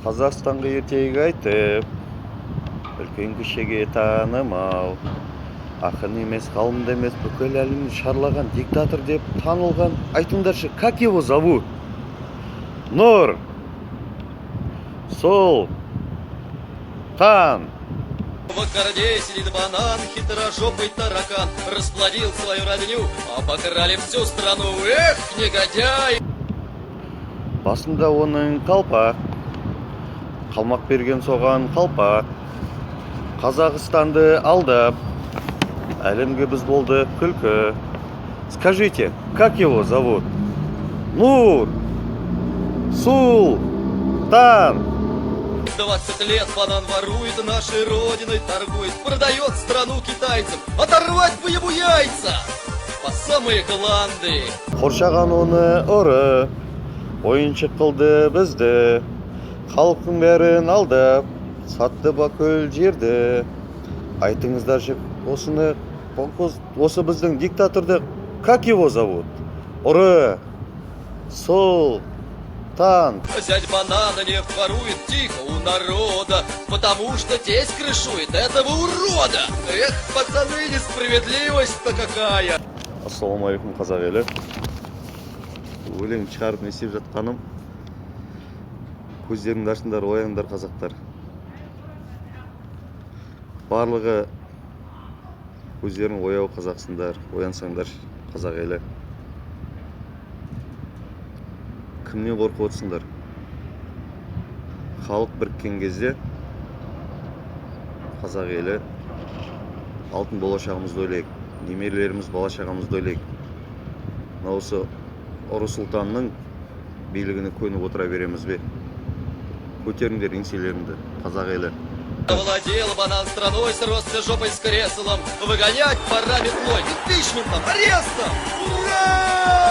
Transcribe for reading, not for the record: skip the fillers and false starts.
Қазақстанға ертегі айтып, үлкен кішіге танымал, ақын емес, ғалым емес, бүкіл әлемді шарлаған диктатор деп танылған. Айтыңдаршы, как его зовут? Нур, Султан. В Аккорде сидит банан, хитрожопый таракан, расплодил свою родню, обокрали всю страну. Эх, негодяй! Басында оның қалпақ, қалмақ берген соған қалпақ. Қазақстанды алдап, әлемге біз болды күлкі. Скажите, как его зовут? Нур, Султан. 20 лет банан ворует, нашей родиной торгует, продает страну китайцам. Оторвать бы ему яйца по самые гланды. Қоршаған оны ұры, ойыншық қылды бізді, халықтың бәрін алдап, сатты бүкіл жерді. Айтыңыздаршы, осы біздің диктаторды как его зовут? Ұры, Султан. Взять банана не ворует тихо у народа, потому что тесть крышует этого урода. Эх, пацаны, несправедливость-то какая! Ассалаумағалейкум, қазақ елі. Өлең шығарып не істеп жатқаным, көздеріңді ашыңдар, ояныңдар қазақтар. Барлығы көздерің ояу қазақсыңдар, оянсаңдар қазақ елі. Кімнен қорқып отырсыңдар? Халық біріккен кезде қазақ елі алтын болашағымызды ойлайық, немерелеріміз болашағымызды ойлайық. Осы ұры сұлтанның билігіне көніп отыра береміз бе? Көтеріңдер еңселеріңді, қазақ елі. Овладел банан страной, сросся жопой с креслом. Выгонять пора метлой, импичментом, арестом! Ура!